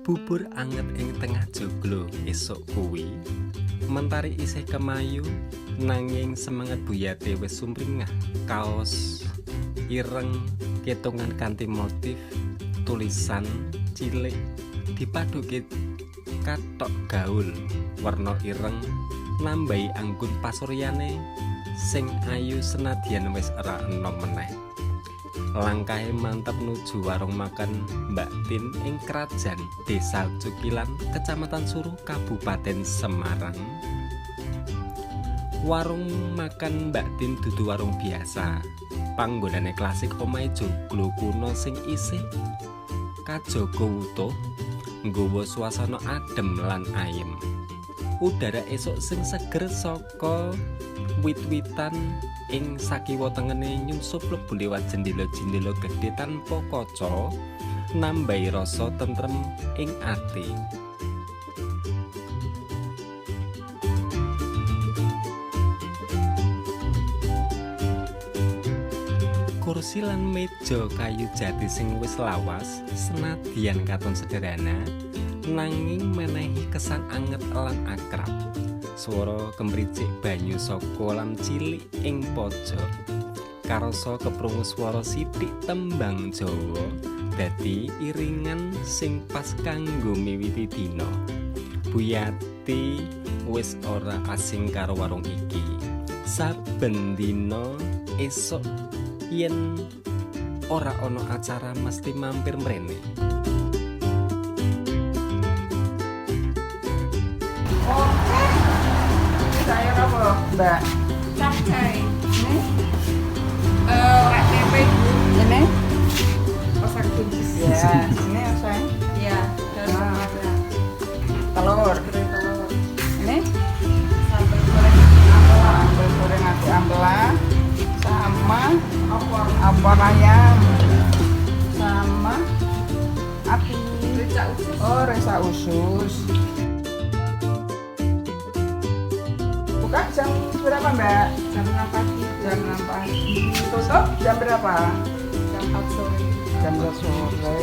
Bubur anget ing tengah joglo esuk kuwi mentari isih kemayu nanging semangat Buyati wis sumringah. Kaos ireng ketungan kanthi motif tulisan cilik dipaduke kathok gaul warna ireng nambahi anggun pasuryane sing ayu senadyan wis ora enom meneh. Langkahe mantep nuju warung makan Mbak Tin ing Krajan Desa Cukilan, Kecamatan Suruh, Kabupaten Semarang. Warung makan Mbak Tin dudu warung biasa. Panggonane klasik omahe joglo kuno sing isih kajaga wutuh, nggawa swasana adem lan ayem. Udara esuk sing seger saka wit-witan ing sakiwa tengene nyungsup mlebu liwat jendela-jendela gedhe tanpa kaca nambahi rasa tentrem ing ati. Kursi lan meja kayu jati sing wis lawas senadyan katon sederhana nanging menehi kesan anget lan akrab. Swara kemricik banyu saka kolam cilik ing pojok karasa keprungu swara sithik tembang Jawa dadi iringan sing pas kanggo miwiti dina. Buyati wis ora asing karo warung iki. Saben dina esuk yen ora ana acara mesti mampir mrene. Sayur apa, Mbak? Capcay. Ini? Rak tempe. Ini? Masak buncis. Ya, ini yang sayang. Iya, dan ada Telur. goreng telur. Ini? Sambal goreng ampela. Sambal goreng ati ampela sama Opor. ayam sama ati. Ricak usus. Oh, resa usus. Buka jam berapa, Mbak? Jam 6 pagi. Jam 6 pagi. Tutup jam berapa? Jam 4 sore. Jam 4 sore.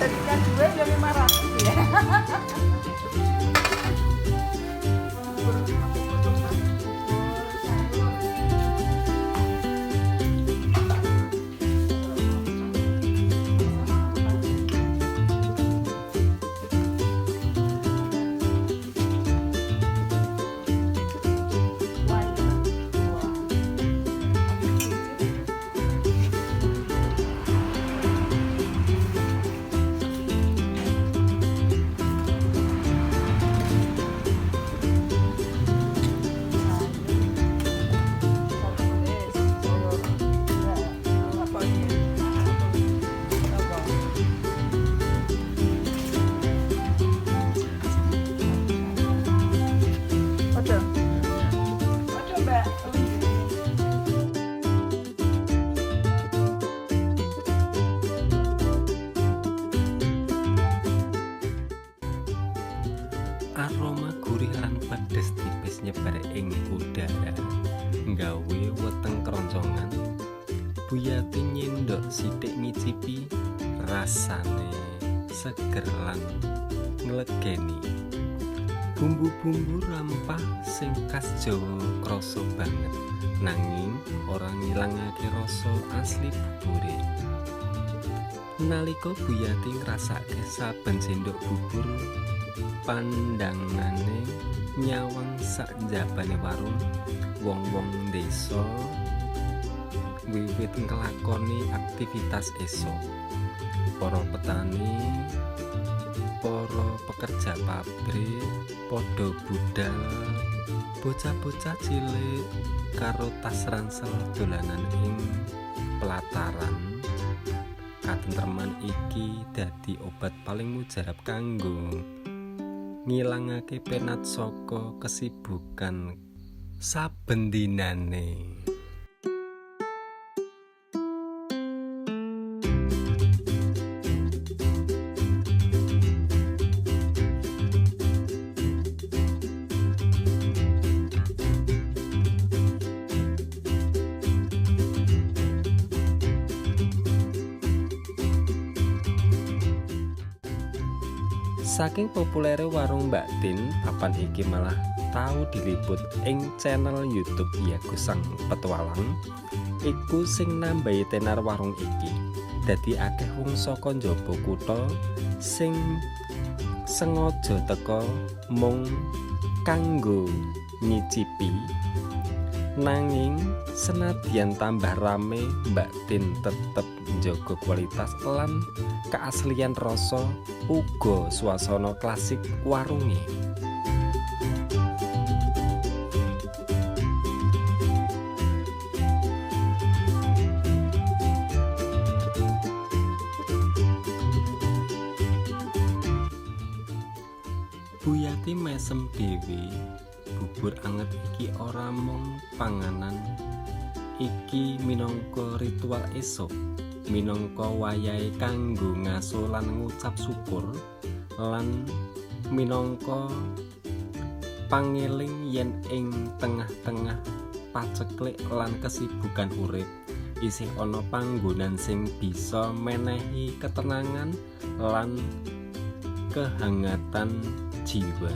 Jadikan dua jam 500 ya. Aroma gurih lan pedes tipis nyebar ing udara nggawe weteng keroncongan. Buyati nyendok sithik ngicipi rasane seger lan nglegeni. Bumbu-bumbu rampah sing khas Jawa krasa banget nanging ora ngilangake rasa asli bubure. Nalika Buyati ngrasake saben sendok bubur, pandangane nyawang sak njabane warung. Wong-wong desa wiwit nglakoni aktivitas esuk. Para petani, para pekerja pabrik padha budal, bocah-bocah cilik karo tas ransel dolanan ing pelataran. Katentreman iki dadi obat paling mujarab kanggo ngilangake penat saka kesibukan saben dinane. Saking populere warung Mbak Tin, papan iki malah tau diliput ing channel YouTube Yaku Sang Petualang. Iku sing nambahi tenar warung iki. Dadi akeh wong saka njaba kutha sing sengaja teka mung kanggo nyicipi. Nanging senadyan tambah rame, Mbak Tin tetep njaga kualitas lan keaslian rasa uga swasana klasik warunge. Bu Yati mesem dhewe, bubur anget iki ora mung panganan, iki minangka ritual esuk, minangka wayahe kanggo ngaso lan ngucap syukur, lan minangka pangeling yen ing tengah-tengah paceklik lan kesibukan urip isih ana panggonan sing bisa menehi ketenangan lan kehangatan jiwa.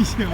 Iya,